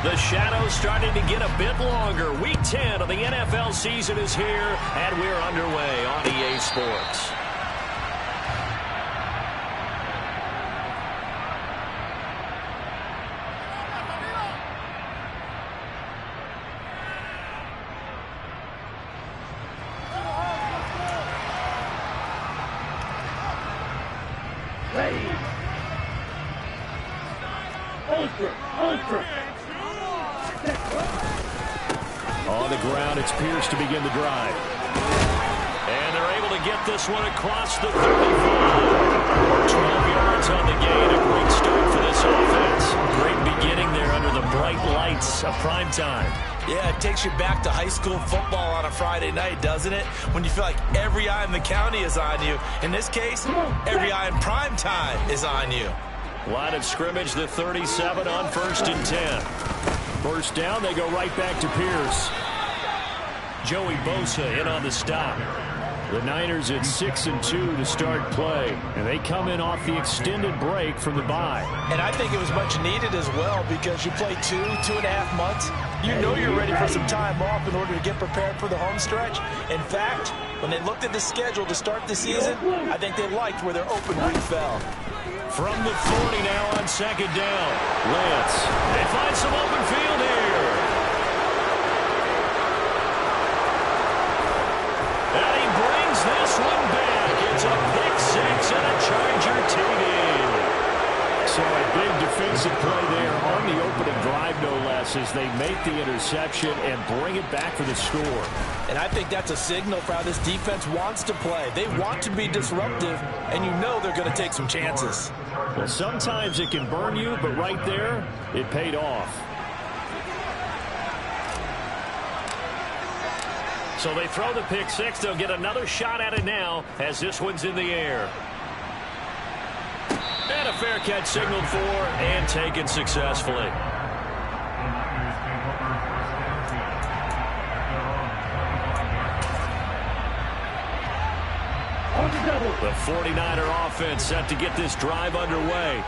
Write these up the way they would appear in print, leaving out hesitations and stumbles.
The shadow's starting to get a bit longer. Week 10 of the NFL season is here, and we're underway on EA Sports. On the ground, it's Pierce to begin the drive. And they're able to get this one across the 35. 12 yards on the gain. A great start for this offense. Great beginning there under the bright lights of prime time. Yeah, it takes you back to high school football on a Friday night, doesn't it? When you feel like every eye in the county is on you. In this case, every eye in prime time is on you. Line of scrimmage, the 37 on 1st and 10. First down, they go right back to Pierce. Joey Bosa in on the stop. The Niners at 6-2 to start play, and they come in off the extended break from the bye. And I think it was much needed as well, because you play 2.5 months. You know you're ready for some time off in order to get prepared for the home stretch. In fact, when they looked at the schedule to start the season, I think they liked where their open week fell. From the 40 now on 2nd down. Lance, they find some open field here. And he brings this one back. It's a pick six and a Charger TD. So a big defensive play there on the opening drive, no less, as they make the interception and bring it back for the score. And I think that's a signal for how this defense wants to play. They want to be disruptive, and you know they're going to take some chances. Well, sometimes it can burn you, but right there, it paid off. So they throw the pick six. They'll get another shot at it now as this one's in the air. And a fair catch signaled for and taken successfully. The 49er offense set to get this drive underway.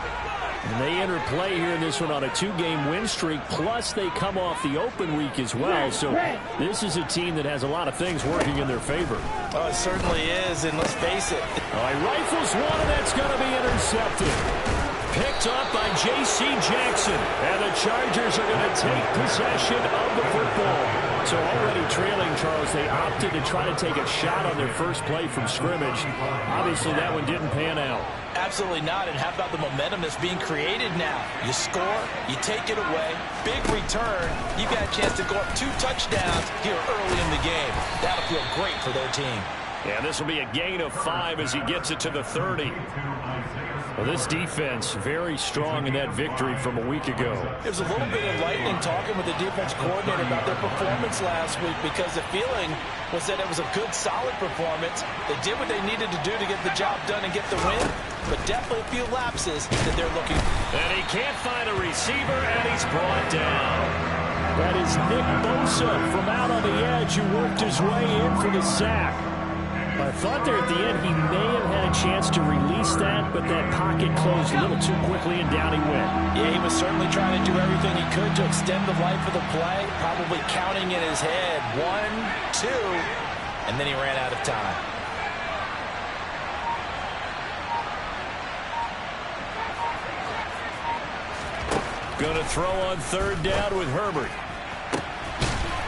And they enter play here in this one on a 2-game win streak, plus they come off the open week as well. So this is a team that has a lot of things working in their favor. Oh, it certainly is, and let's face it. Rifles one, and that's going to be intercepted. Picked up by J.C. Jackson. And the Chargers are going to take possession of the football. So already trailing, Charles, they opted to try to take a shot on their first play from scrimmage. Obviously, that one didn't pan out. Absolutely not. And how about the momentum that's being created now? You score, you take it away, big return. You got a chance to go up 2 touchdowns here early in the game. That'll feel great for their team. Yeah, this will be a gain of 5 as he gets it to the 30. Well, this defense very strong in that victory from a week ago. It was a little bit enlightening talking with the defense coordinator about their performance last week, because the feeling was that it was a good, solid performance. They did what they needed to do to get the job done and get the win, but definitely a few lapses that they're looking for. And he can't find a receiver, and he's brought down. That is Nick Bosa from out on the edge who worked his way in for the sack. I thought there at the end he may have had a chance to release that, but that pocket closed a little too quickly, and down he went. Yeah, he was certainly trying to do everything he could to extend the life of the play, probably counting in his head 1, 2, and then he ran out of time. Going to throw on 3rd down with Herbert.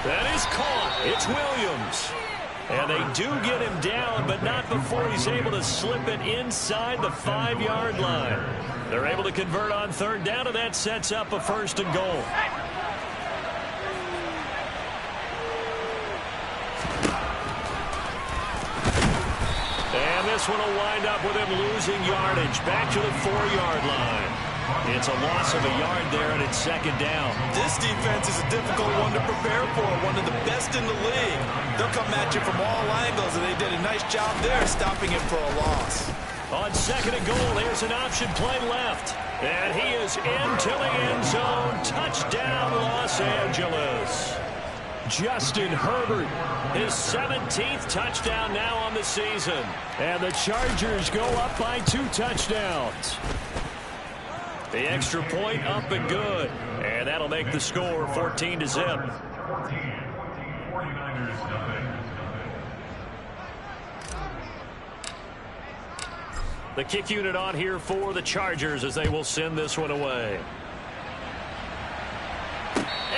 That is caught. It's Williams. And they do get him down, but not before he's able to slip it inside the 5-yard line. They're able to convert on 3rd down, and that sets up a 1st and goal. And this one will wind up with him losing yardage back to the 4-yard line. It's a loss of a yard there, and it's 2nd down. This defense is a difficult one to prepare for, one of the best in the league. They'll come at you from all angles, and they did a nice job there stopping it for a loss. On 2nd and goal, there's an option play left. And he is into the end zone. Touchdown, Los Angeles. Justin Herbert, his 17th touchdown now on the season. And the Chargers go up by 2 touchdowns. The extra point up and good. And that'll make the score 14-0. The kick unit on here for the Chargers as they will send this one away.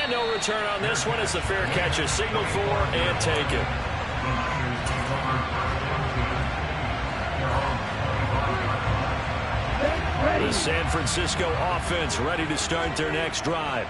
And no return on this one as the fair catch is signaled for and taken. The San Francisco offense ready to start their next drive.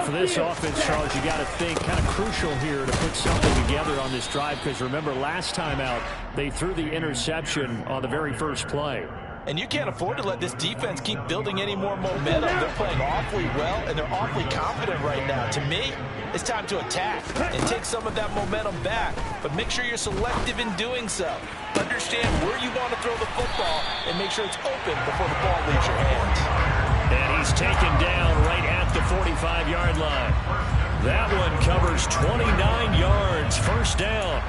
For this offense, Charles, you got to think kind of crucial here to put something together on this drive, because remember last time out they threw the interception on the very first play. And you can't afford to let this defense keep building any more momentum. They're playing awfully well, and they're awfully confident right now. To me, it's time to attack and take some of that momentum back. But make sure you're selective in doing so. Understand where you want to throw the football and make sure it's open before the ball leaves your hands. And he's taken down right at the 45-yard line. That one covers 29 yards, first down.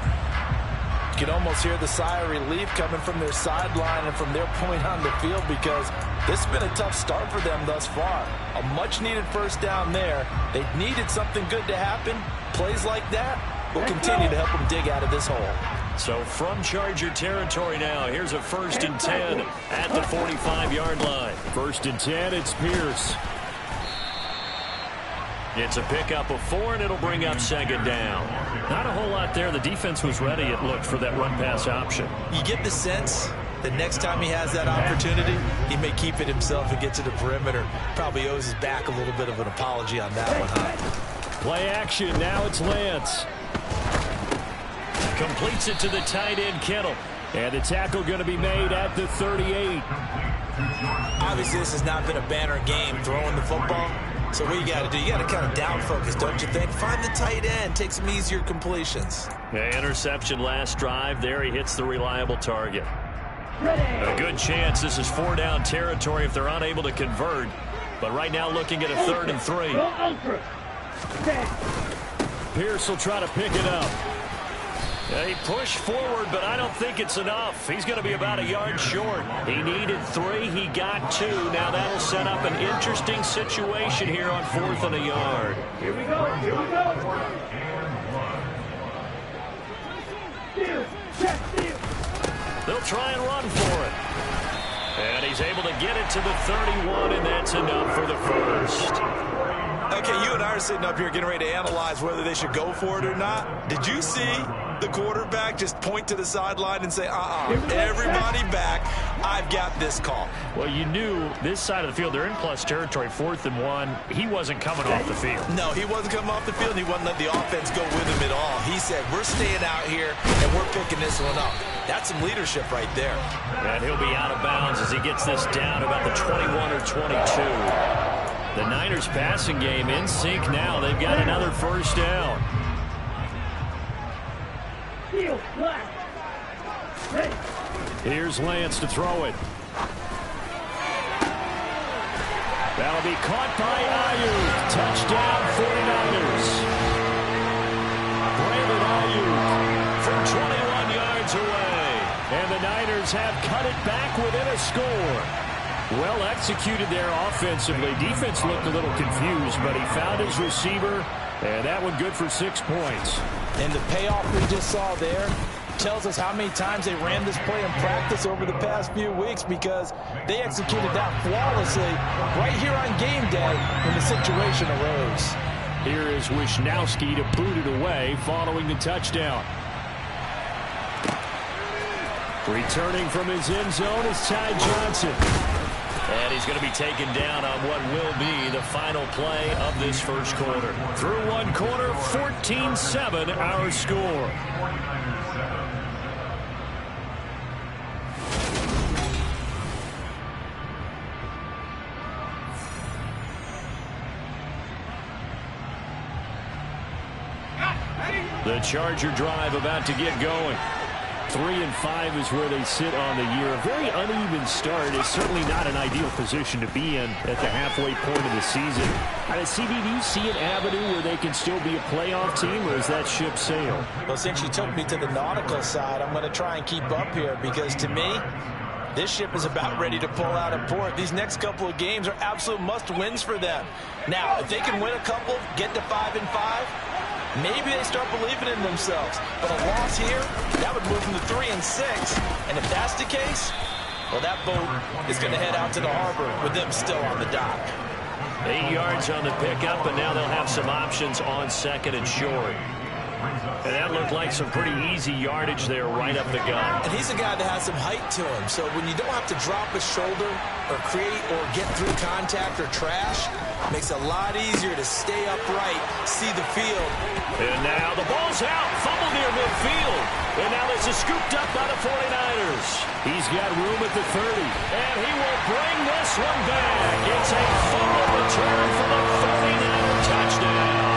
You can almost hear the sigh of relief coming from their sideline and from their point on the field, because this has been a tough start for them thus far. A much-needed first down there. They needed something good to happen. Plays like that will continue to help them dig out of this hole. So from Charger territory now, here's a 1st and 10 at the 45-yard line. 1st and 10, it's Pierce. It's a pickup of 4, and it'll bring up 2nd down. Not a whole lot there. The defense was ready, it looked, for that run-pass option. You get the sense that next time he has that opportunity, he may keep it himself and get to the perimeter. Probably owes his back a little bit of an apology on that one, huh? Play action. Now it's Lance. Completes it to the tight end, Kittle. And the tackle going to be made at the 38. Obviously, this has not been a banner game throwing the football. So what you got to do, you got to kind of down focus, don't you think? Find the tight end, take some easier completions. Yeah, interception last drive. There he hits the reliable target. A good chance this is 4-down territory if they're unable to convert. But right now looking at a 3rd and 3. Pierce will try to pick it up. Yeah, he pushed forward, but I don't think it's enough. He's going to be about a yard short. He needed 3. He got 2. Now that'll set up an interesting situation here on 4th and a yard. Here we go. Here we go. They'll try and run for it. And he's able to get it to the 31, and that's enough for the first. Okay, you and I are sitting up here getting ready to analyze whether they should go for it or not. Did you see the quarterback just point to the sideline and say, everybody back, I've got this call? Well, you knew this side of the field, they're in plus territory, 4th and 1. He wasn't coming off the field. No, he wasn't coming off the field, and he wasn't letting the offense go with him at all. He said, we're staying out here, and we're picking this one up. That's some leadership right there. And he'll be out of bounds as he gets this down about the 21 or 22. The Niners passing game in sync now. They've got another first down. Here's Lance to throw it. That'll be caught by Ayuk. Touchdown 49ers. Brandon Ayuk from 21 yards away. And the Niners have cut it back within a score. Well executed there offensively. Defense looked a little confused, but he found his receiver, and that one good for 6 points. And the payoff we just saw there tells us how many times they ran this play in practice over the past few weeks, because they executed that flawlessly right here on game day when the situation arose. Here is Wisnowski to boot it away following the touchdown. Returning from his end zone is Ty Johnson. And he's going to be taken down on what will be the final play of this first quarter. Through one quarter, 14-7 our score. The Charger drive about to get going. 3-5 is where they sit on the year. A very uneven start is certainly not an ideal position to be in at the halfway point of the season. CB, do you see an avenue where they can still be a playoff team, or is that ship sailed? Well, since you took me to the nautical side, I'm going to try and keep up here, because to me, This ship is about ready to pull out of port. These next couple of games are absolute must-wins for them. Now, if they can win a couple, get to 5-5, maybe they start believing in themselves. But a loss here, that would move them to 3-6. And if that's the case, well, that boat is going to head out to the harbor with them still on the dock. 8 yards on the pickup, and now they'll have some options on second and short. And that looked like some pretty easy yardage there right up the gut. And he's a guy that has some height to him, so when you don't have to drop a shoulder or create or get through contact or trash, it makes it a lot easier to stay upright, see the field. And now the ball's out, fumble near midfield. And now this is scooped up by the 49ers. He's got room at the 30, and he will bring this one back. It's a fumble return for the 49er touchdown.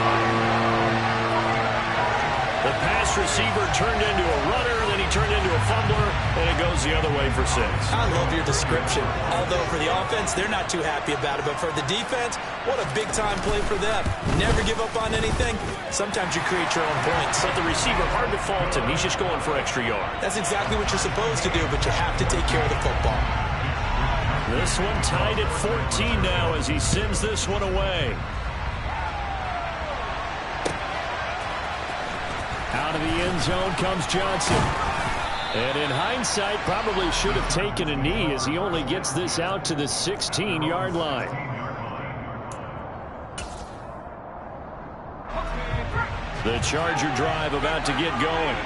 The pass receiver turned into a runner, then he turned into a fumbler, and it goes the other way for 6. I love your description. Although for the offense, they're not too happy about it. But for the defense, what a big-time play for them. Never give up on anything. Sometimes you create your own points. But the receiver, hard to fault him. He's just going for extra yard. That's exactly what you're supposed to do, but you have to take care of the football. This one tied at 14 now as he sends this one away. Out of the end zone comes Johnson. And in hindsight, probably should have taken a knee as he only gets this out to the 16-yard line. The Charger drive about to get going.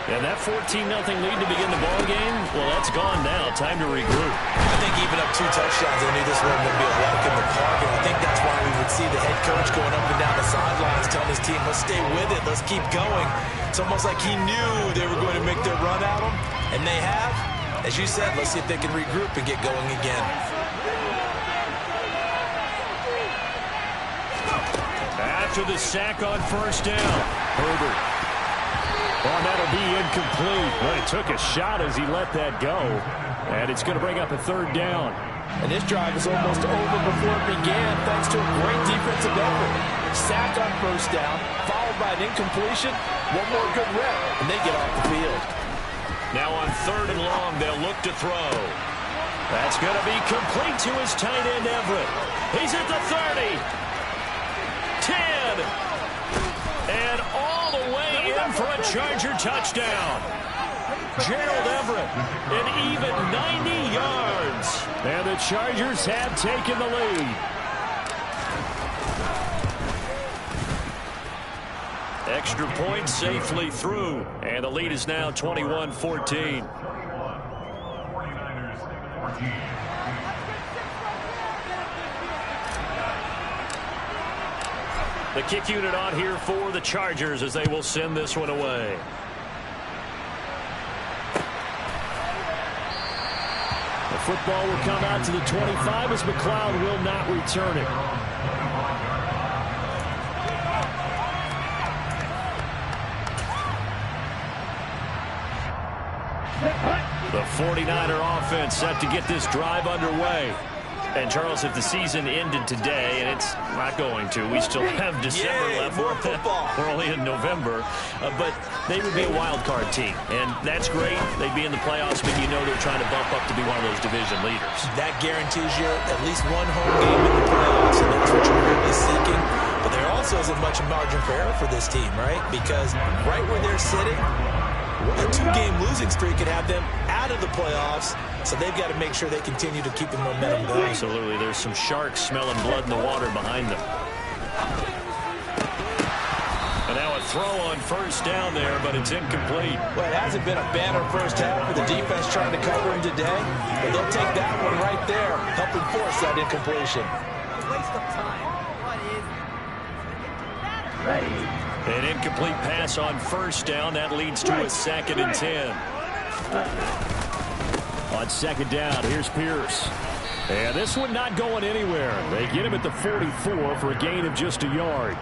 And that 14-0 lead to begin the ball game, well, that's gone now. Time to regroup. I think even up 2 touchdowns, they knew this wasn't going to be a walk in the park. And I think that's why we would see the head coach going up and down the sidelines telling his team, let's stay with it, let's keep going. It's almost like he knew they were going to make their run at him, and they have. As you said, let's see if they can regroup and get going again. After the sack on first down, Herbert. Well, that'll be incomplete. But it took a shot as he let that go. And it's going to bring up a 3rd down. And this drive is almost over before it began thanks to a great defensive effort. Sack on first down, followed by an incompletion. One more good rep, and they get off the field. Now on 3rd and long, they'll look to throw. That's going to be complete to his tight end, Everett. He's at the 30. 10. And all the way in for a Charger touchdown. Gerald Everett, an even 90 yards. And the Chargers have taken the lead. Extra point safely through. And the lead is now 21-14. The kick unit on here for the Chargers as they will send this one away. The football will come out to the 25 as McLeod will not return it. The 49er offense set to get this drive underway. And, Charles, if the season ended today, and it's not going to, we still have December left. More football. We're only in November. But they would be a wild card team. And that's great. They'd be in the playoffs, but you know they're trying to bump up to be one of those division leaders. That guarantees you at least one home game in the playoffs, and that's what you're really seeking. But there also isn't much margin for error for this team, right? Because right where they're sitting, a 2-game losing streak could have them out of the playoffs, so they've got to make sure they continue to keep the momentum going. Absolutely. There's some sharks smelling blood in the water behind them. And now a throw on first down there, but it's incomplete. Well, it hasn't been a banner first half for the defense trying to cover him today, but they'll take that one right there, helping force that incompletion. Waste of time. What is it? Ready. An incomplete pass on first down. That leads to a 2nd and 10. On 2nd down, here's Pierce. And this one not going anywhere. They get him at the 44 for a gain of just a yard.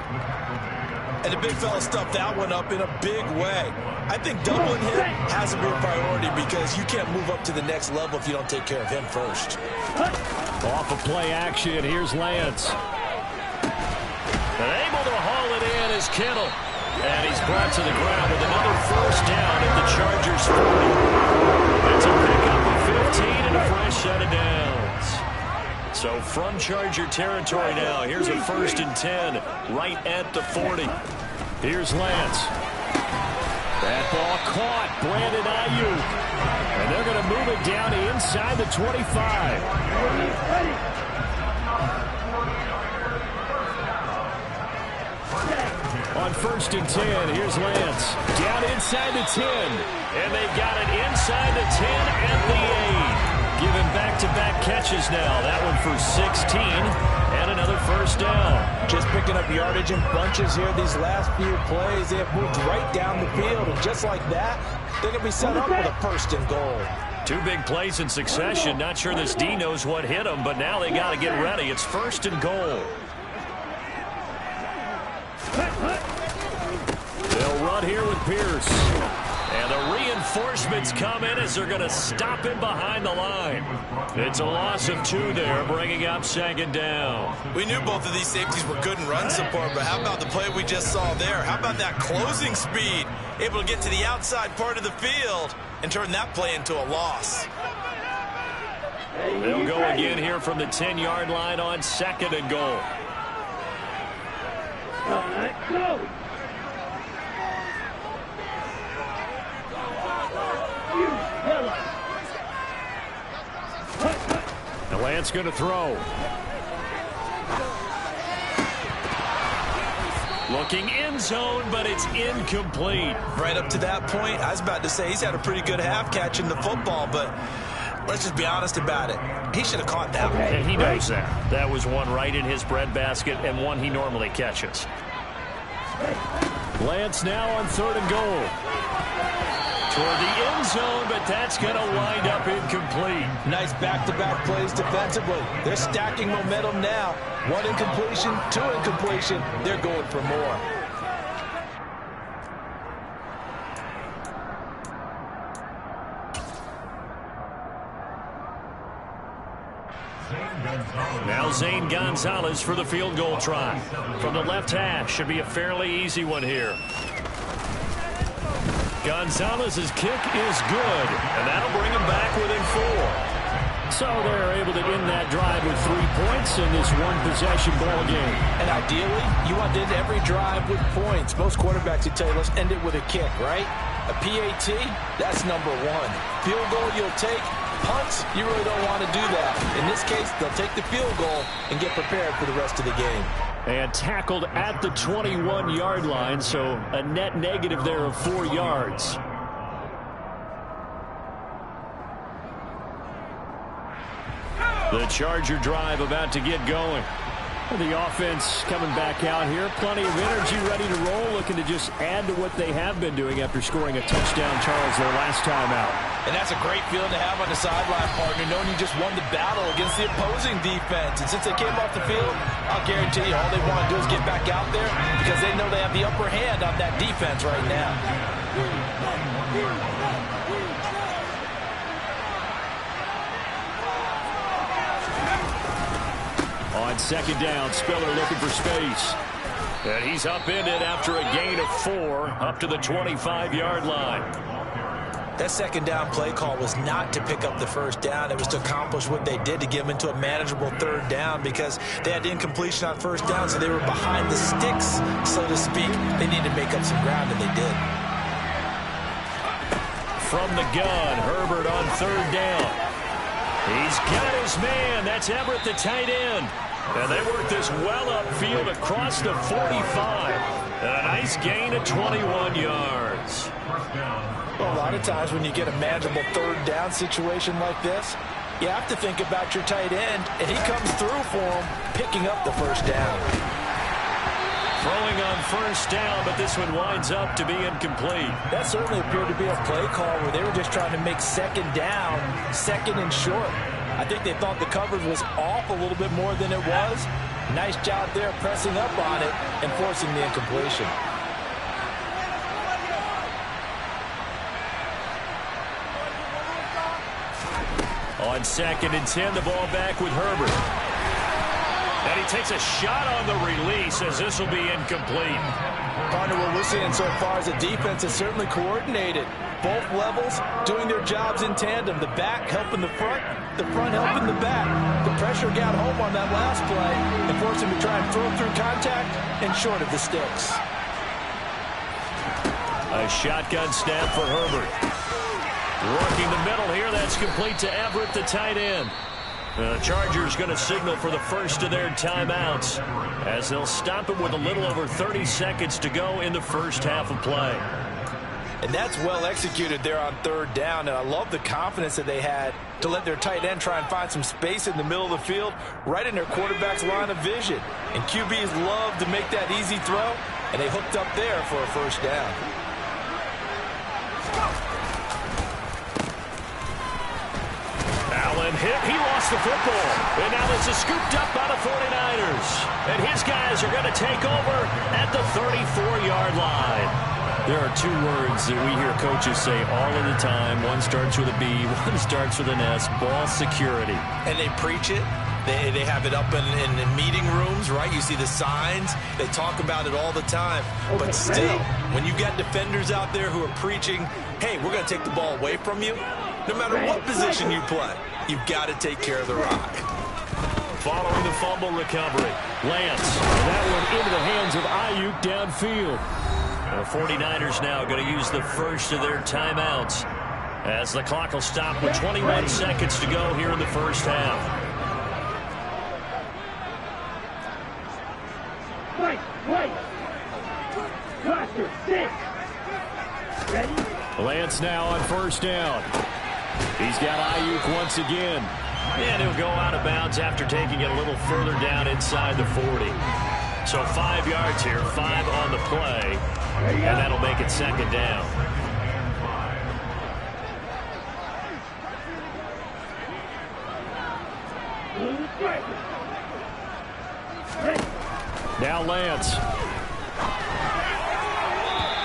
And the big fella stuffed that one up in a big way. I think doubling him has to be a priority because you can't move up to the next level if you don't take care of him first. Off of play action, here's Lance. And able to haul it in is Kittle. And he's brought to the ground with another first down at the Chargers 40. That's a pickup of and a fresh set of downs. So from Charger territory now, here's a 1st and 10 right at the 40. Here's Lance. That ball caught. Brandon Ayuk. And they're going to move it down to inside the 25. On 1st and 10, here's Lance. Down inside the 10. And they've got it inside the 10 at the 8. Giving back-to-back catches now. That one for 16 and another 1st down. Just picking up yardage in bunches here these last few plays. They have moved right down the field, and just like that, they're going to be set up with a 1st and goal. 2 big plays in succession. Not sure this D knows what hit them, but now they got to get ready. It's 1st and goal. They'll run here with Pierce. And the reinforcements come in as they're going to stop him behind the line. It's a loss of 2 there, bringing up 2nd down. We knew both of these safeties were good in run support, but how about the play we just saw there? How about that closing speed? Able to get to the outside part of the field and turn that play into a loss. They'll go again here from the 10-yard line on 2nd and goal. All right, go. And Lance going to throw. Looking end zone, but it's incomplete. Right up to that point, I was about to say he's had a pretty good half catching the football, but let's just be honest about it. He should have caught that one. And he knows that. That was one right in his breadbasket and one he normally catches. Lance now on 3rd and goal. Toward the end zone, but that's going to wind up incomplete. Nice back-to-back plays defensively. They're stacking momentum now. 1 incompletion, 2 incompletion. They're going for more. Now Zane Gonzalez for the field goal try. From the left hash, should be a fairly easy one here. Gonzalez's kick is good, and that'll bring him back within 4. So they're able to end that drive with 3 points in this one-possession ball game. And ideally, you want to end every drive with points. Most quarterbacks would tell you, let's end it with a kick, right? A PAT, that's number 1. Field goal you'll take. Punts, you really don't want to do that. In this case, they'll take the field goal and get prepared for the rest of the game. And tackled at the 21-yard line, so a net negative there of 4 yards. The Charger drive about to get going. The offense coming back out here. Plenty of energy, ready to roll, looking to just add to what they have been doing after scoring a touchdown, Charles, their last time out. And that's a great feeling to have on the sideline, partner, knowing you just won the battle against the opposing defense. And since they came off the field, I'll guarantee you all they want to do is get back out there because they know they have the upper hand on that defense right now. On 2nd down, Spiller looking for space. And he's upended after a gain of 4 up to the 25-yard line. That 2nd down play call was not to pick up the 1st down. It was to accomplish what they did to get them into a manageable 3rd down because they had incompletion on 1st down, so they were behind the sticks, so to speak. They needed to make up some ground, and they did. From the gun, Herbert on 3rd down. He's got his man. That's Everett, the tight end. And they work this well upfield across the 45. And a nice gain of 21 yards. Well, a lot of times when you get a manageable 3rd down situation like this, you have to think about your tight end, and he comes through for him, picking up the 1st down. Throwing on 1st down, but this one winds up to be incomplete. That certainly appeared to be a play call where they were just trying to make 2nd down, 2nd and short. I think they thought the coverage was off a little bit more than it was. Nice job there pressing up on it and forcing the incompletion. On 2nd and 10, the ball back with Herbert. And he takes a shot on the release as this will be incomplete. Partner, what we're seeing so far is the defense is certainly coordinated. Both levels doing their jobs in tandem. The back helping the front helping the back. The pressure got home on that last play and forced him to try and throw through contact and short of the sticks. A shotgun snap for Herbert. Working the middle here. That's complete to Everett, the tight end. The Chargers going to signal for the first of their timeouts as they'll stop him with a little over 30 seconds to go in the first half of play. And that's well executed there on third down. And I love the confidence that they had to let their tight end try and find some space in the middle of the field, right in their quarterback's line of vision. And QBs love to make that easy throw, and they hooked up there for a first down. Allen hit. He lost the football. And now this is scooped up by the 49ers. And his guys are going to take over at the 34-yard line. There are two words that we hear coaches say all of the time. One starts with a B, one starts with an S, ball security. And they preach it. They have it up in meeting rooms, right? You see the signs. They talk about it all the time. But still, when you've got defenders out there who are preaching, hey, we're going to take the ball away from you, no matter what position you play, you've got to take care of the rock. Following the fumble recovery, Lance. That one into the hands of Ayuk downfield. The 49ers now going to use the first of their timeouts as the clock will stop with 21 seconds to go here in the first half. Lance now on first down. He's got Ayuk once again. And he'll go out of bounds after taking it a little further down inside the 40. So 5 yards here, 5 on the play. And that'll make it second down. Now Lance.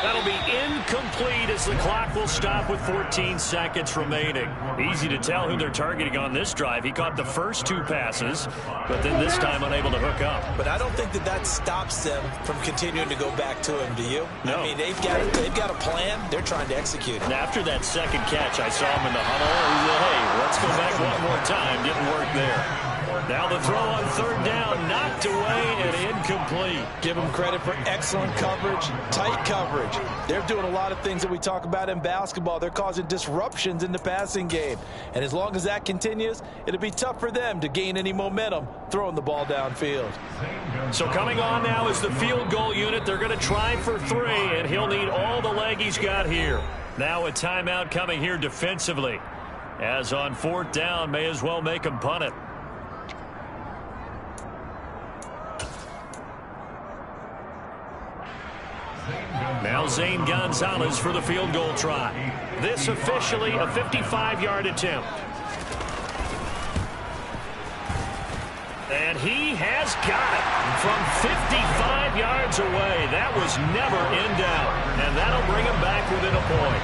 That'll be incomplete as the clock will stop with 14 seconds remaining. Easy to tell who they're targeting on this drive. He caught the first 2 passes, but then this time unable to hook up. But I don't think that stops them from continuing to go back to him, do you? No. I mean, they've got a plan. They're trying to execute it. And after that second catch, I saw him in the huddle. He said, hey, let's go back one more time. Didn't work there. Now the throw on third down, knocked away and incomplete. Give them credit for excellent coverage, tight coverage. They're doing a lot of things that we talk about in basketball. They're causing disruptions in the passing game. And as long as that continues, it'll be tough for them to gain any momentum throwing the ball downfield. So coming on now is the field goal unit. They're going to try for 3, and he'll need all the leg he's got here. Now a timeout coming here defensively. As on fourth down, may as well make him punt it. Now Zane Gonzalez for the field goal try. This officially a 55-yard attempt. And he has got it from 55 yards away. That was never in doubt. And that'll bring him back within a point.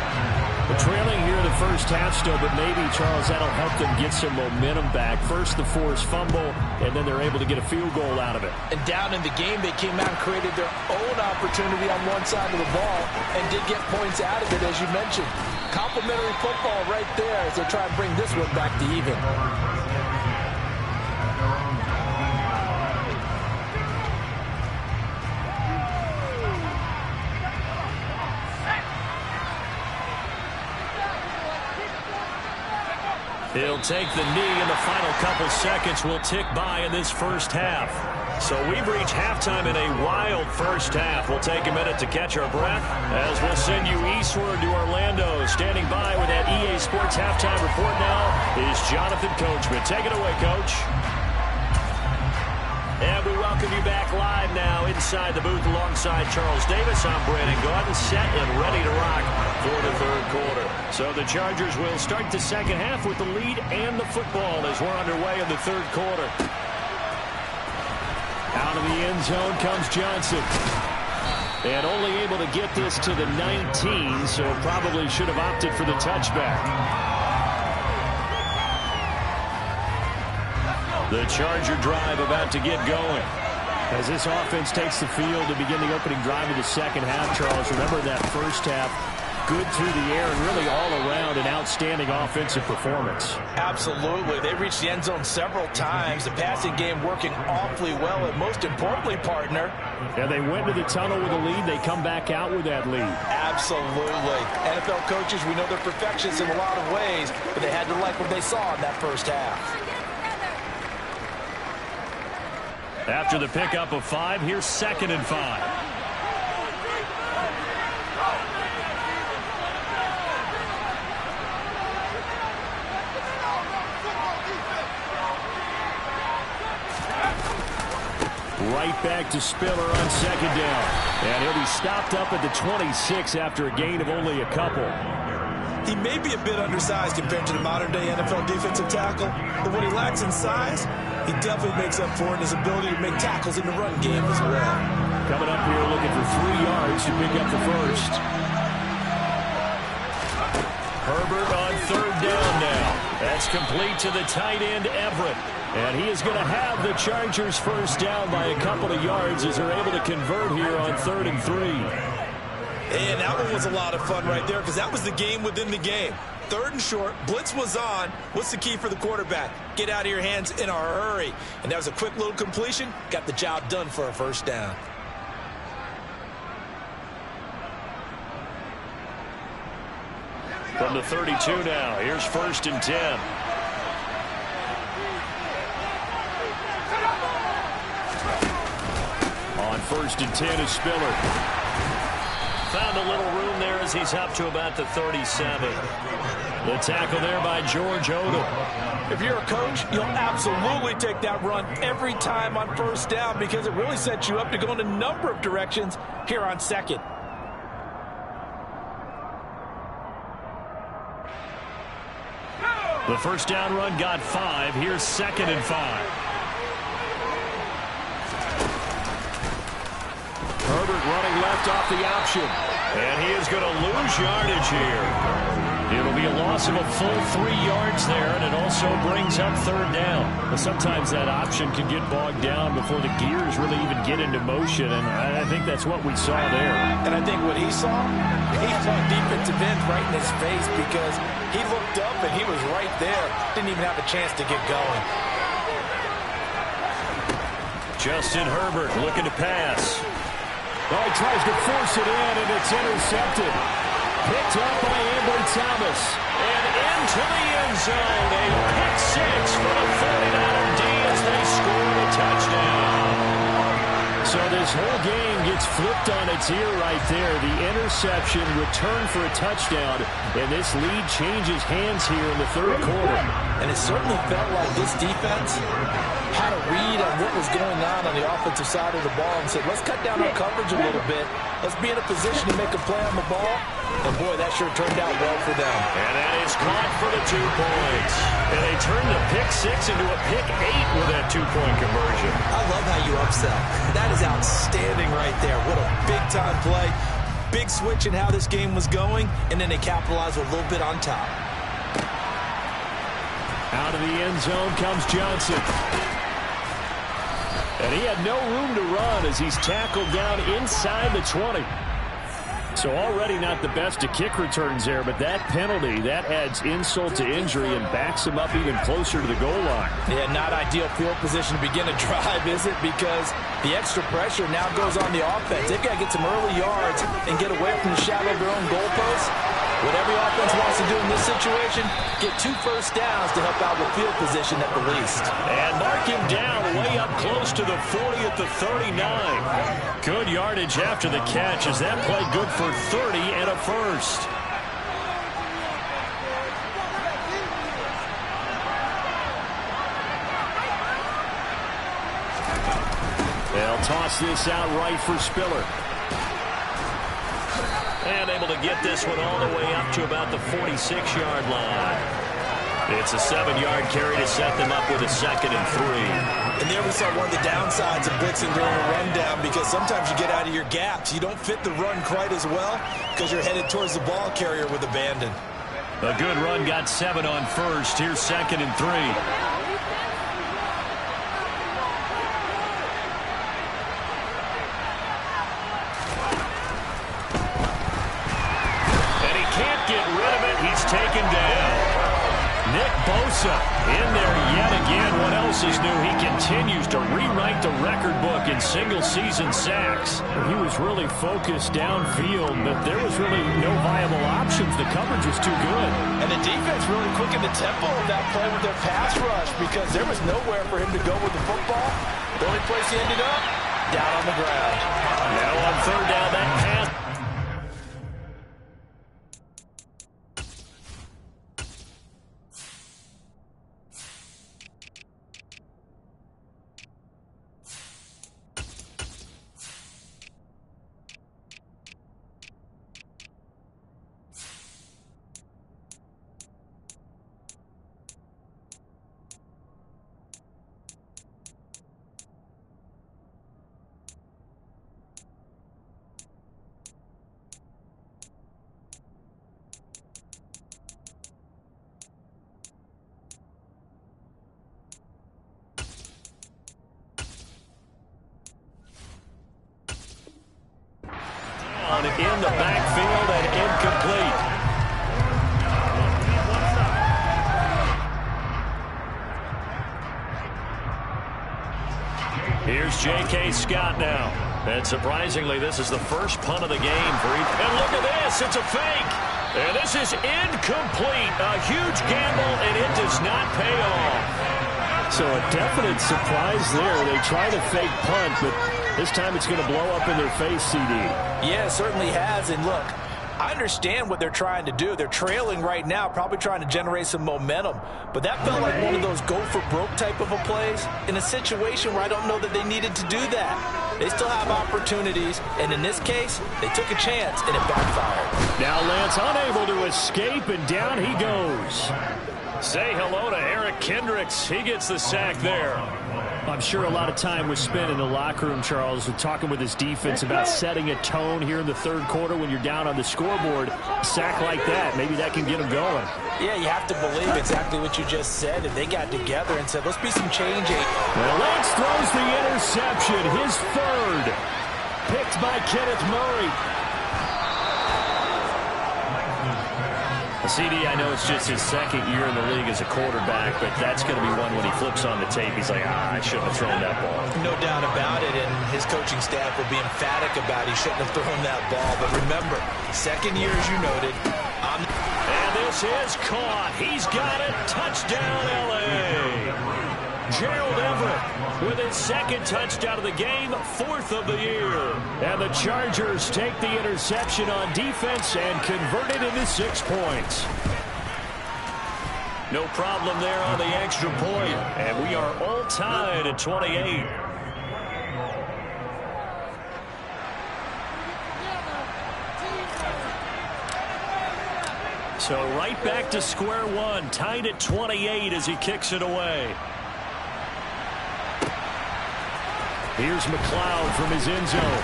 We're trailing here the first half still, but maybe, Charles, that'll help them get some momentum back. First the forced fumble, and then they're able to get a field goal out of it. And down in the game, they came out and created their own opportunity on one side of the ball and did get points out of it, as you mentioned. Complimentary football right there as they try and bring this one back to even. He'll take the knee, and the final couple seconds will tick by in this first half. So we've reached halftime in a wild first half. We'll take a minute to catch our breath as we'll send you eastward to Orlando. Standing by with that EA Sports halftime report now is Jonathan Coachman. Take it away, Coach. And we welcome you back live now inside the booth alongside Charles Davis. I'm Brandon Gordon, set and ready to rock for the third quarter. So the Chargers will start the second half with the lead and the football as we're underway in the third quarter. Out of the end zone comes Johnson. And only able to get this to the 19, so probably should have opted for the touchback. The Charger drive about to get going. As this offense takes the field to begin the opening drive of the second half, Charles, remember that first half, good through the air and really all around an outstanding offensive performance. Absolutely. They reached the end zone several times. The passing game working awfully well, and most importantly, partner. And they went to the tunnel with a lead. They come back out with that lead. Absolutely. NFL coaches, we know they're perfectionists in a lot of ways, but they had to like what they saw in that first half. After the pickup of 5, here's 2nd and 5. Right back to Spiller on 2nd down. And he'll be stopped up at the 26 after a gain of only a couple. He may be a bit undersized compared to the modern-day NFL defensive tackle, but what he lacks in size, he definitely makes up for in his ability to make tackles in the run game as well. Coming up here looking for 3 yards to pick up the first. Herbert on 3rd down now. That's complete to the tight end, Everett. And he is going to have the Chargers first down by a couple of yards as they're able to convert here on 3rd and 3. And that one was a lot of fun right there because that was the game within the game. 3rd and short, blitz was on. What's the key for the quarterback? Get out of your hands in a hurry. And that was a quick little completion. Got the job done for a first down. From the 32 now, here's 1st and 10. On 1st and 10 is Spiller. Found a little room there as he's up to about the 37. The tackle there by George Odom. If you're a coach, you'll absolutely take that run every time on 1st down because it really sets you up to go in a number of directions here on 2nd. The first down run got 5. Here's 2nd and 5. Herbert running left off the option. And he is going to lose yardage here. It'll be a loss of a full 3 yards there, and it also brings up 3rd down. But sometimes that option can get bogged down before the gears really even get into motion, and I think that's what we saw there. And I think what he saw defensive end right in his face because he looked up and he was right there. Didn't even have a chance to get going. Justin Herbert looking to pass. Oh, he tries to force it in, and it's intercepted. Picked up by Ambry Thomas. And into the end zone. A pick 6 for the 49er D as they score a touchdown. So this whole game gets flipped on its ear right there. The interception, return for a touchdown, and this lead changes hands here in the 3rd quarter. And it certainly felt like this defense had a read on what was going on the offensive side of the ball and said, let's cut down our coverage a little bit. Let's be in a position to make a play on the ball. And, boy, that sure turned out well for them. And that is caught for the 2 points. And they turned the pick 6 into a pick 8 with that 2-point conversion. I love how you upsell. That is outstanding right there. What a big-time play. Big switch in how this game was going, and then they capitalized with a little bit on top. Out of the end zone comes Johnson. And he had no room to run as he's tackled down inside the 20. So already not the best of kick returns there, but that penalty, that adds insult to injury and backs him up even closer to the goal line. Yeah, not ideal field position to begin a drive, is it? Because the extra pressure now goes on the offense. They've got to get some early yards and get away from the shadow of their own goalposts. What every offense wants to do in this situation, get 2 first downs to help out with field position at the least. And mark him down way up close to the 40 at the 39. Good yardage after the catch as that play good for 30 and a first. They'll toss this out right for Spiller. And able to get this one all the way up to about the 46-yard line. It's a 7-yard carry to set them up with a 2nd and 3. And there we saw one of the downsides of blitzing during a rundown because sometimes you get out of your gaps. You don't fit the run quite as well because you're headed towards the ball carrier with abandon. A good run got 7 on first. Here's 2nd and 3. Bosa in there yet again. What else is new? He continues to rewrite the record book in single-season sacks. He was really focused downfield, but there was really no viable options. The coverage was too good. And the defense really quickened the tempo of that play with their pass rush because there was nowhere for him to go with the football. The only place he ended up, down on the ground. Now on third down, that pass. In the backfield and incomplete. Here's J.K. Scott now. And surprisingly, this is the first punt of the game for each. And look at this. It's a fake. And this is incomplete. A huge gamble, and it does not pay off. So a definite surprise there. They try to fake punt, but this time it's going to blow up in their face, CD. Yeah, it certainly has. And look, I understand what they're trying to do. They're trailing right now, probably trying to generate some momentum. But that felt like one of those go-for-broke type of a plays in a situation where I don't know that they needed to do that. They still have opportunities, and in this case, they took a chance, and it backfired. Now Lance unable to escape, and down he goes. Say hello to Eric Kendricks. He gets the sack there. I'm sure a lot of time was spent in the locker room, Charles, talking with his defense about setting a tone here in the third quarter when you're down on the scoreboard. A sack like that, maybe that can get them going. Yeah, you have to believe exactly what you just said, and they got together and said, let's be some change. Well, Lance throws the interception, his third. Picked by Kenneth Murray. CD, I know it's just his second year in the league as a quarterback, but that's going to be one when he flips on the tape. He's like, I shouldn't have thrown that ball. No doubt about it, and his coaching staff will be emphatic about he shouldn't have thrown that ball. But remember, second year, as you noted. And this is caught. He's got it. Touchdown, L.A. Gerald Everett with his second touchdown of the game, fourth of the year. And the Chargers take the interception on defense and convert it into 6 points. No problem there on the extra point. And we are all tied at 28. So right back to square one, tied at 28 as he kicks it away. Here's McLeod from his end zone.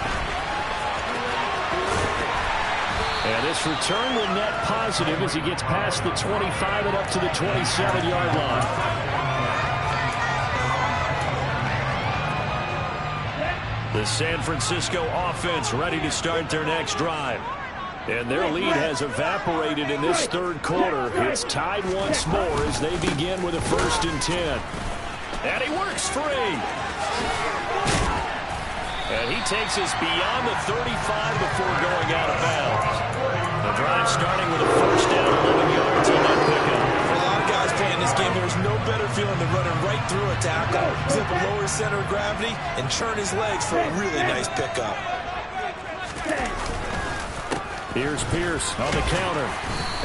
And this return will net positive as he gets past the 25 and up to the 27-yard line. The San Francisco offense ready to start their next drive. And their lead has evaporated in this third quarter. It's tied once more as they begin with a 1st and 10. And he works free. And he takes us beyond the 35 before going out of bounds. The drive starting with a 1st down, 11 yards on that pickup. For a lot of guys playing this game, there's no better feeling than running right through a tackle. Zip a lower center of gravity and churn his legs for a really nice pickup. Here's Pierce on the counter.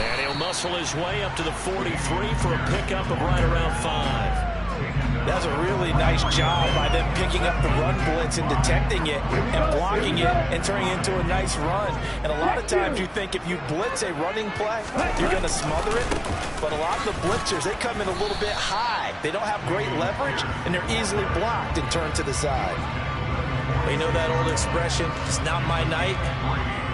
And he'll muscle his way up to the 43 for a pickup of right around 5. That's a really nice job by them picking up the run blitz and detecting it and blocking it and turning it into a nice run. And a lot of times you think if you blitz a running play, you're going to smother it. But a lot of the blitzers, they come in a little bit high. They don't have great leverage, and they're easily blocked and turned to the side. You know that old expression, it's not my night.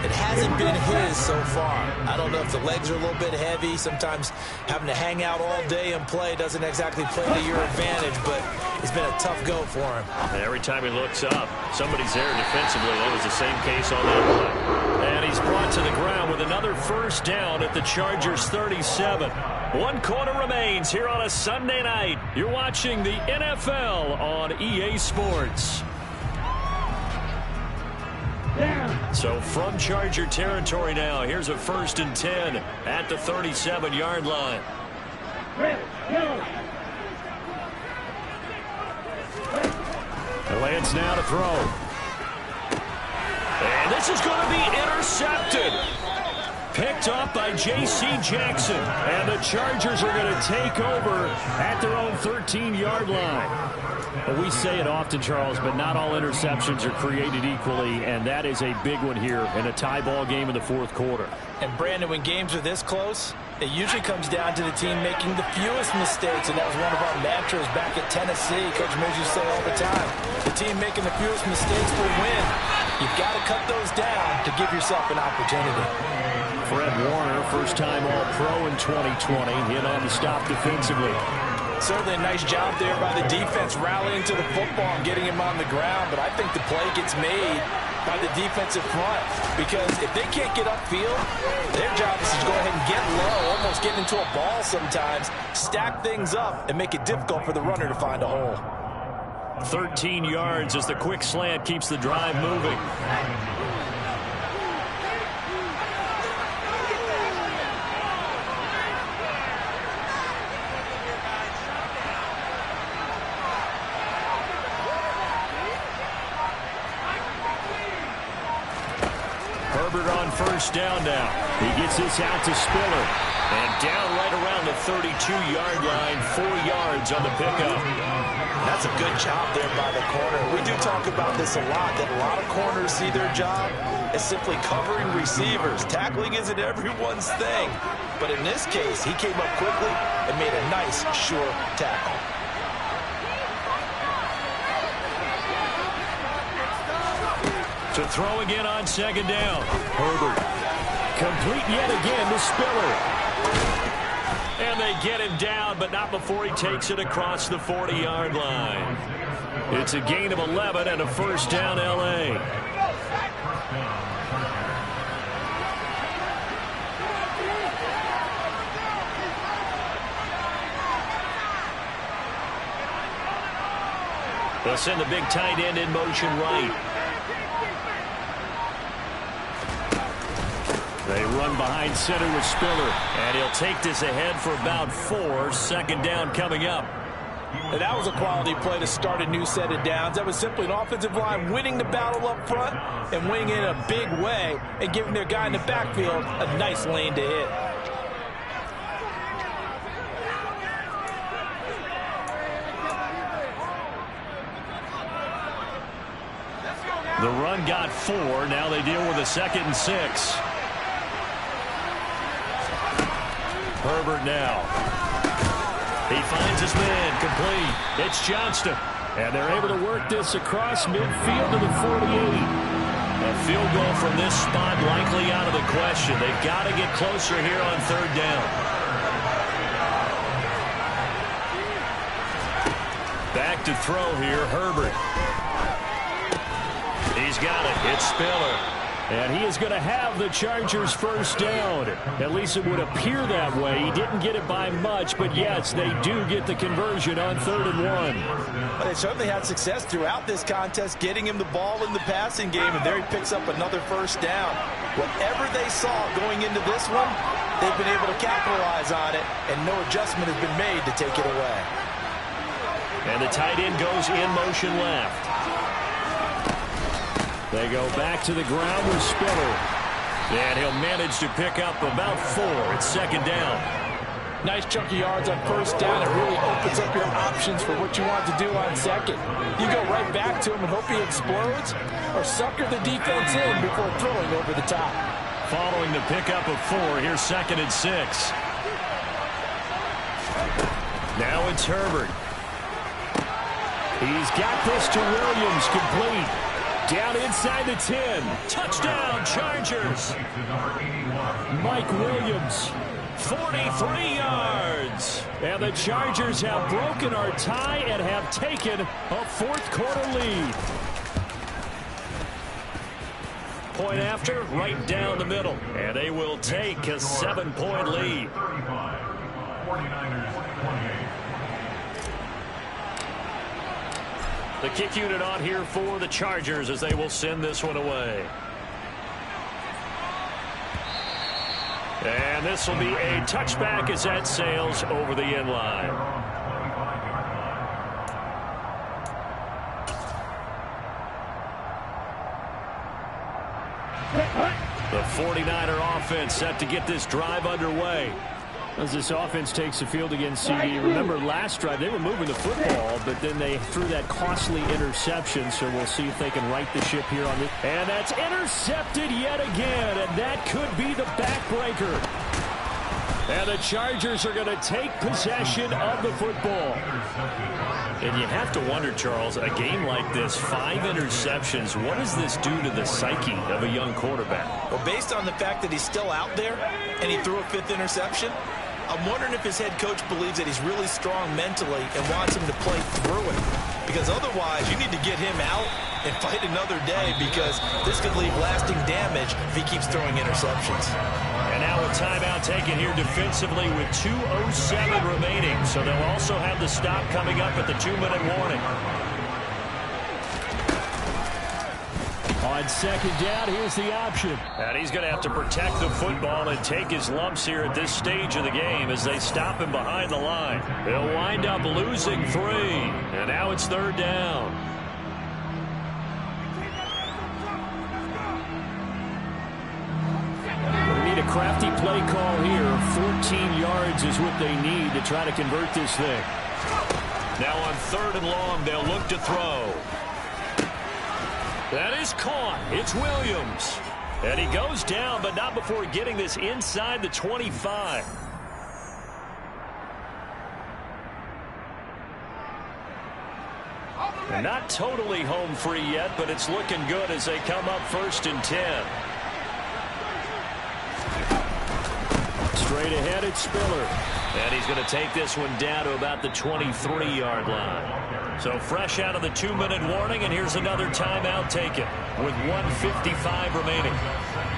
It hasn't been his so far. I don't know if the legs are a little bit heavy. Sometimes having to hang out all day and play doesn't exactly play to your advantage, but it's been a tough go for him. And every time he looks up, somebody's there defensively. That was the same case on that one. And he's brought to the ground with another first down at the Chargers' 37. 1 quarter remains here on a Sunday night. You're watching the NFL on EA Sports. So from Charger territory now, here's a 1st and 10 at the 37-yard line. Lance now to throw. And this is going to be intercepted. Picked up by J.C. Jackson. And the Chargers are going to take over at their own 13-yard line. Well, we say it often, Charles, but not all interceptions are created equally, and that is a big one here in a tie ball game in the 4th quarter. And, Brandon, when games are this close, it usually comes down to the team making the fewest mistakes, and that was one of our mantras back at Tennessee. Coach Mills used to say all the time, the team making the fewest mistakes will win. You've got to cut those down to give yourself an opportunity. Fred Warner, first-time All-Pro in 2020, hit on the stop defensively. Certainly a nice job there by the defense rallying to the football and getting him on the ground, but I think the play gets made by the defensive front because if they can't get upfield, their job is to go ahead and get low, almost get into a ball sometimes, stack things up, and make it difficult for the runner to find a hole. 13 yards as the quick slant keeps the drive moving. Herbert on first down now. He gets this out to Spiller. And down right around the 32-yard line, 4 yards on the pickup. That's a good job there by the corner. We do talk about this a lot, that a lot of corners see their job as simply covering receivers. Tackling isn't everyone's thing. But in this case, he came up quickly and made a nice, sure tackle. To throw again on 2nd down. Herbert. Complete yet again to Spiller. And they get him down, but not before he takes it across the 40-yard line. It's a gain of 11 and a first down, L.A. They'll send the big tight end in motion right. They run behind center with Spiller, and he'll take this ahead for about 4. 2nd down coming up. And that was a quality play to start a new set of downs. That was simply an offensive line winning the battle up front and winning it in a big way and giving their guy in the backfield a nice lane to hit. The run got 4. Now they deal with a 2nd and 6. Herbert now. He finds his man complete. It's Johnston. And they're able to work this across midfield to the 48. A field goal from this spot likely out of the question. They've got to get closer here on 3rd down. Back to throw here, Herbert. He's got it. It's Spiller. And he is going to have the Chargers first down. At least it would appear that way. He didn't get it by much, but yes, they do get the conversion on 3rd and 1. Well, they certainly had success throughout this contest, getting him the ball in the passing game, and there he picks up another first down. Whatever they saw going into this one, they've been able to capitalize on it, and no adjustment has been made to take it away. And the tight end goes in motion left. They go back to the ground with Spiller. And he'll manage to pick up about 4. It's 2nd down. Nice chunky yards on first down. It really opens up your options for what you want to do on 2nd. You go right back to him and hope he explodes, or sucker the defense in before throwing over the top. Following the pickup of 4, here's 2nd and 6. Now it's Herbert. He's got this to Williams, complete. Down inside the 10. Touchdown, Chargers. Mike Williams. 43 yards. And the Chargers have broken our tie and have taken a fourth-quarter lead. Point after, right down the middle. And they will take a 7-point lead. The kick unit on here for the Chargers as they will send this one away. And this will be a touchback as that sails over the end line. The 49er offense set to get this drive underway. As this offense takes the field against CD, remember last drive they were moving the football, but then they threw that costly interception, so we'll see if they can right the ship here on this. And that's intercepted yet again, and that could be the backbreaker. And the Chargers are going to take possession of the football. And you have to wonder, Charles, a game like this, 5 interceptions, what does this do to the psyche of a young quarterback? Well, based on the fact that he's still out there and he threw a 5th interception, I'm wondering if his head coach believes that he's really strong mentally and wants him to play through it. Because otherwise, you need to get him out and fight another day, because this could leave lasting damage if he keeps throwing interceptions. And now a timeout taken here defensively with 2:07 remaining. So they'll also have the stop coming up at the 2-minute warning. On second down, here's the option. And he's going to have to protect the football and take his lumps here at this stage of the game as they stop him behind the line. They'll wind up losing 3. And now it's 3rd down. They need a crafty play call here. 14 yards is what they need to try to convert this thing. Now on 3rd and long, they'll look to throw. That is caught. It's Williams. And he goes down, but not before getting this inside the 25. And not totally home free yet, but it's looking good as they come up 1st and 10. Straight ahead, it's Spiller. And he's going to take this one down to about the 23-yard line. So fresh out of the 2-minute warning, and here's another timeout taken with 1:55 remaining.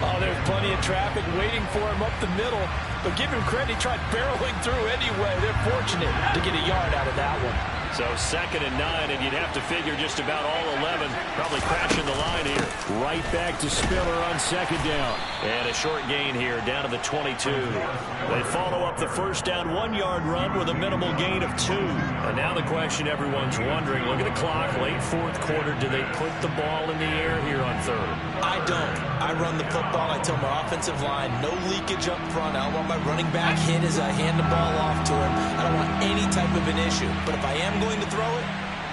Oh, there's plenty of traffic waiting for him up the middle. But give him credit, he tried barreling through anyway. They're fortunate to get a yard out of that one. So 2nd and 9, and you'd have to figure just about all 11 probably crashing the line here. Right back to Spiller on 2nd down. And a short gain here down to the 22. They follow up the 1st down 1-yard run with a minimal gain of 2. And now the question everyone's wondering, look at the clock, late 4th quarter, do they put the ball in the air here on 3rd? I don't. I run the football. I tell my offensive line, no leakage up front. I don't want my running back hit as I hand the ball off to him. I don't want any type of an issue. But if I am going to throw it,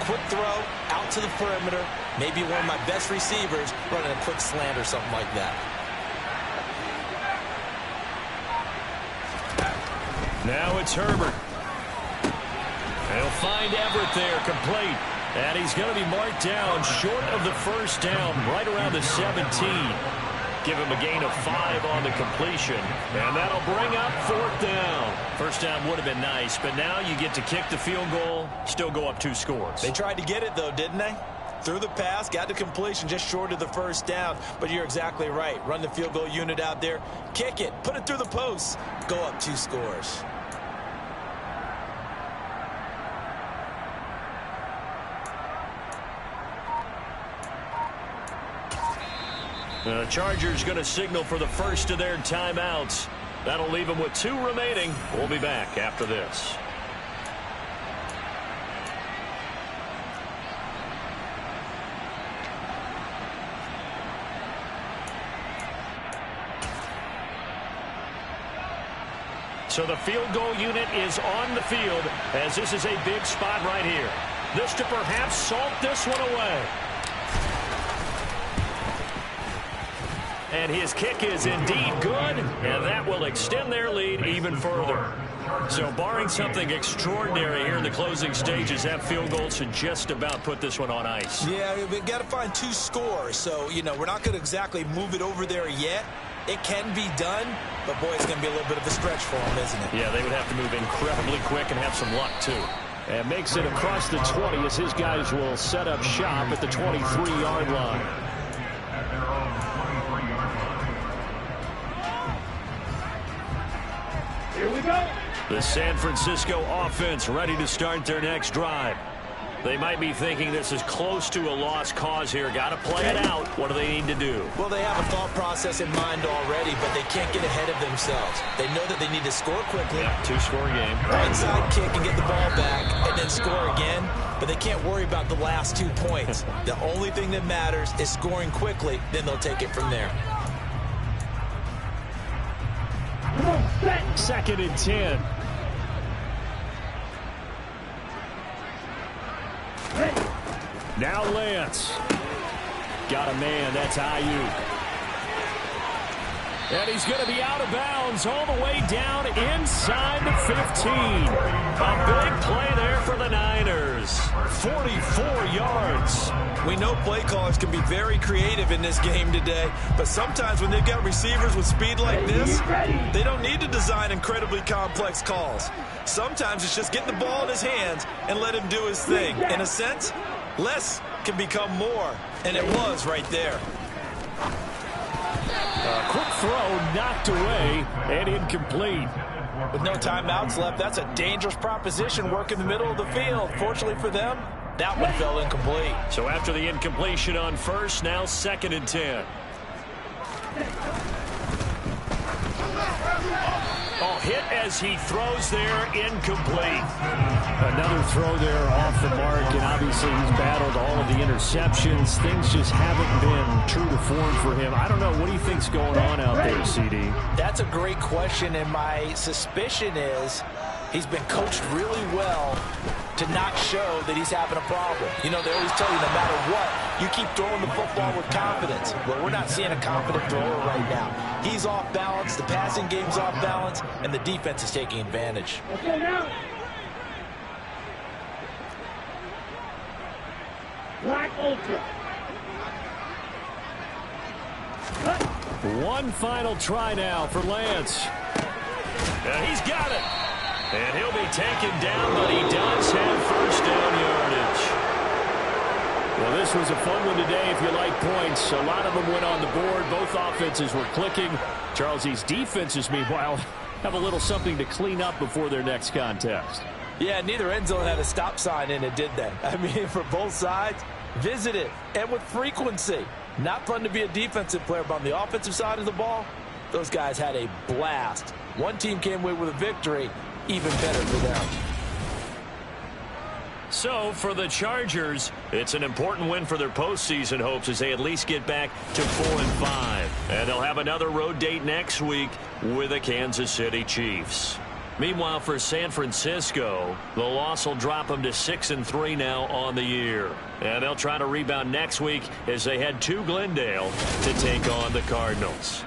quick throw, out to the perimeter, maybe one of my best receivers running a quick slant or something like that. Now it's Herbert. They'll find Everett there, complete. And he's going to be marked down short of the 1st down, right around the 17. Give him a gain of 5 on the completion. And that'll bring up 4th down. 1st down would have been nice, but now you get to kick the field goal, still go up 2 scores. They tried to get it, though, didn't they? Threw the pass, got the completion just short of the 1st down. But you're exactly right. Run the field goal unit out there. Kick it. Put it through the posts. Go up 2 scores. The Chargers going to signal for the first of their timeouts. That'll leave them with 2 remaining. We'll be back after this. So the field goal unit is on the field as this is a big spot right here. This to perhaps salt this one away. And his kick is indeed good, and that will extend their lead even further. So barring something extraordinary here in the closing stages, that field goal should just about put this one on ice. Yeah, we've got to find 2 scores. So, you know, we're not going to exactly move it over there yet. It can be done, but, boy, it's going to be a little bit of a stretch for them, isn't it? Yeah, they would have to move incredibly quick and have some luck, too. And makes it across the 20 as his guys will set up shop at the 23-yard line. Here we go. The San Francisco offense ready to start their next drive. They might be thinking this is close to a lost cause here. Got to play it out. What do they need to do? Well, they have a thought process in mind already, but they can't get ahead of themselves. They know that they need to score quickly. Yeah, 2-score game. Onside kick and get the ball back and then score again, but they can't worry about the last 2 points. The only thing that matters is scoring quickly, then they'll take it from there. Second and 10. Now Lance. Got a man. That's Ayuk. And he's going to be out of bounds all the way down inside the 15. A big play there for the Niners. 44 yards. We know play callers can be very creative in this game today, but sometimes when they've got receivers with speed like this, they don't need to design incredibly complex calls. Sometimes it's just getting the ball in his hands and let him do his thing. In a sense, less can become more, and it was right there. A quick throw knocked away and incomplete. With no timeouts left, that's a dangerous proposition, work in the middle of the field. Fortunately for them, that one fell incomplete. So after the incompletion on first, now 2nd and 10. Oh, hit as he throws there, incomplete. Another throw there off the mark, and obviously he's battled all of the interceptions. Things just haven't been true to form for him. I don't know. What do you think's going on out there, CD? That's a great question, and my suspicion is he's been coached really well to not show that he's having a problem. You know, they always tell you no matter what, you keep throwing the football with confidence. Well, we're not seeing a confident thrower right now. He's off balance, the passing game's off balance, and the defense is taking advantage. Okay, now. Black Ultra. One final try now for Lance. And he's got it. And he'll be taken down, but he does have first down yardage. Well, this was a fun one today if you like points. A lot of them went on the board. Both offenses were clicking. Charles, these defenses, meanwhile, have a little something to clean up before their next contest. Yeah, neither end zone had a stop sign in it, did they? I mean, for both sides, visit it, and with frequency. Not fun to be a defensive player, but on the offensive side of the ball, those guys had a blast. One team came away with a victory, even better for them. So for the Chargers, it's an important win for their postseason hopes as they at least get back to 4-5. And they'll have another road date next week with the Kansas City Chiefs. Meanwhile, for San Francisco, the loss will drop them to 6-3 now on the year. And they'll try to rebound next week as they head to Glendale to take on the Cardinals.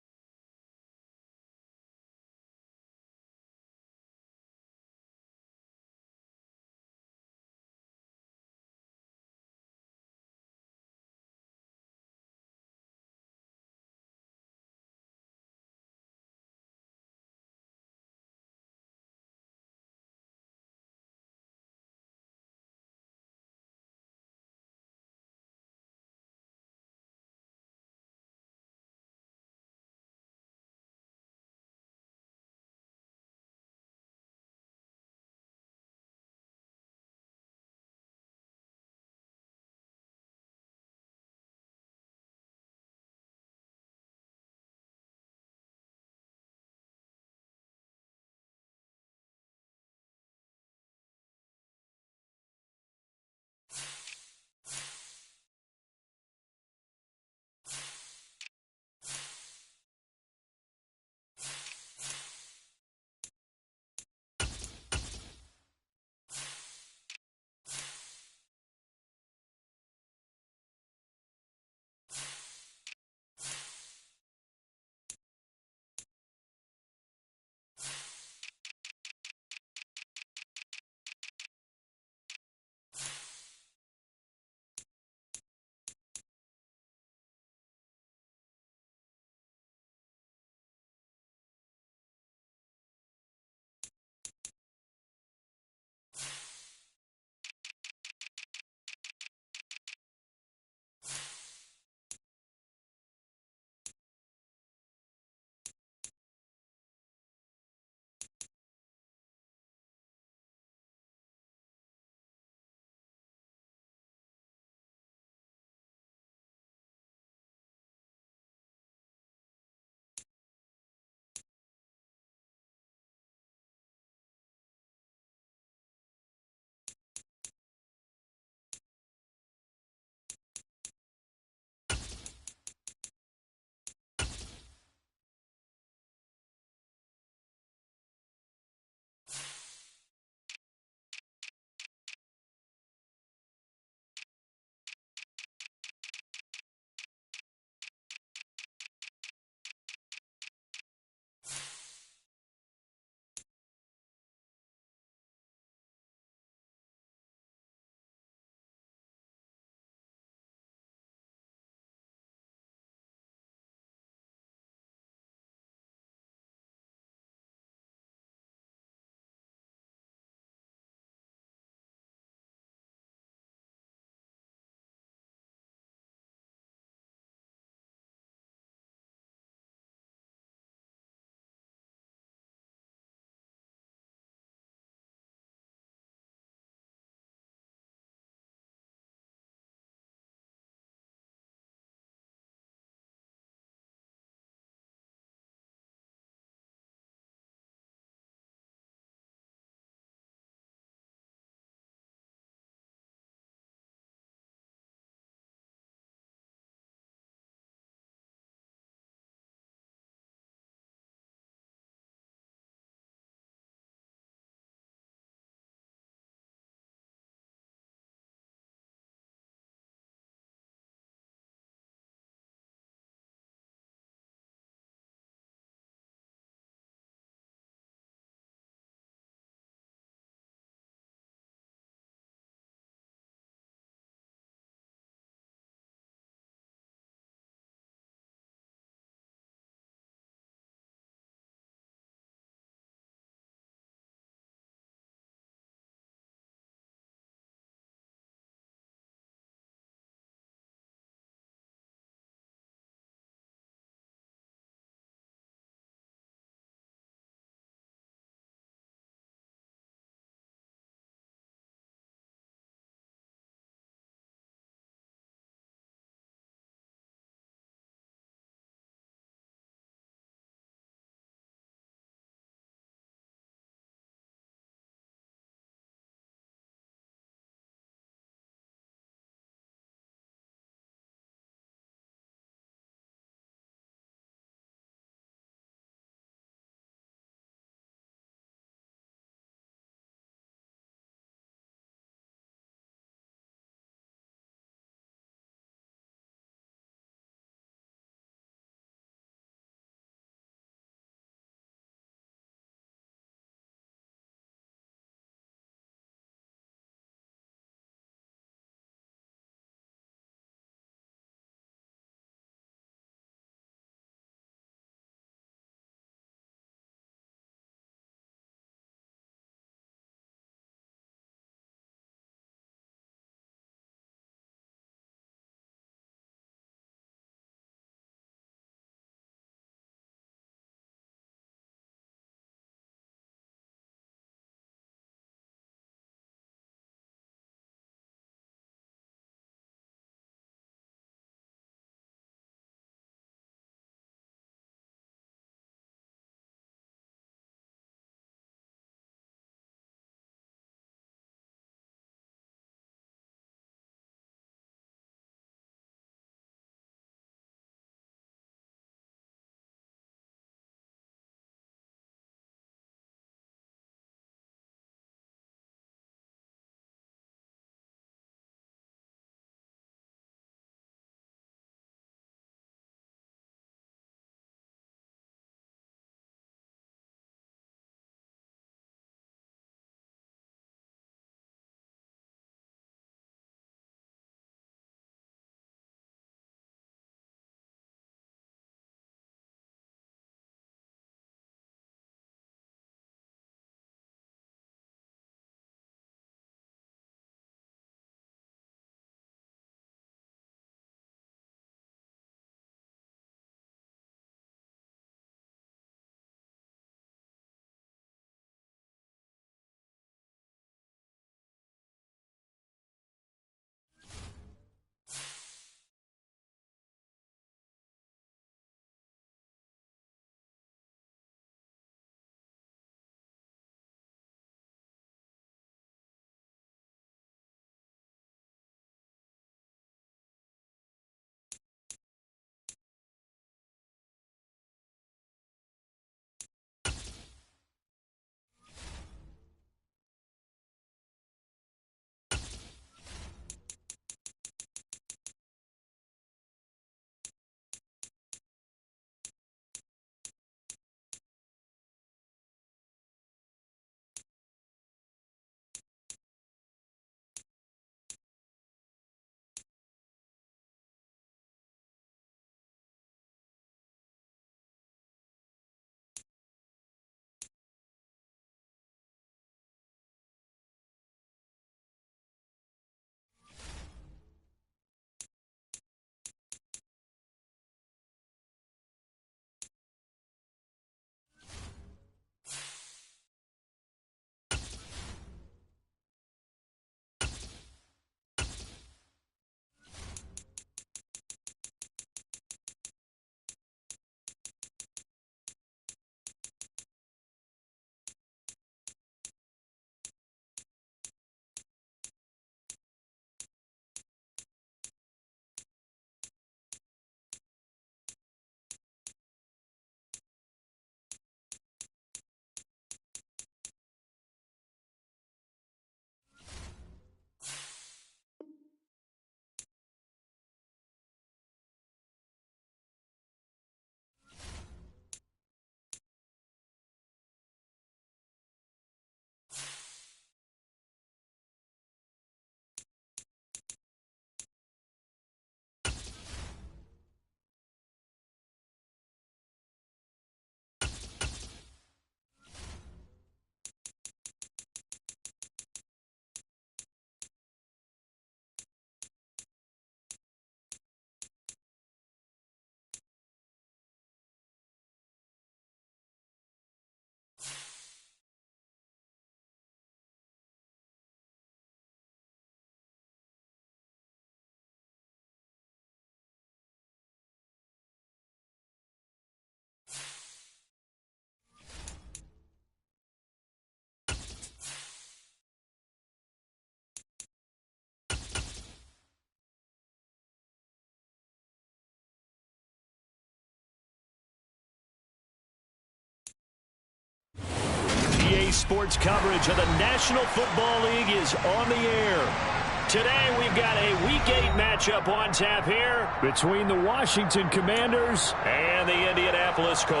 sports coverage of the National Football League is on the air. Today, we've got a Week 8 matchup on tap here between the Washington Commanders and the Indianapolis Colts.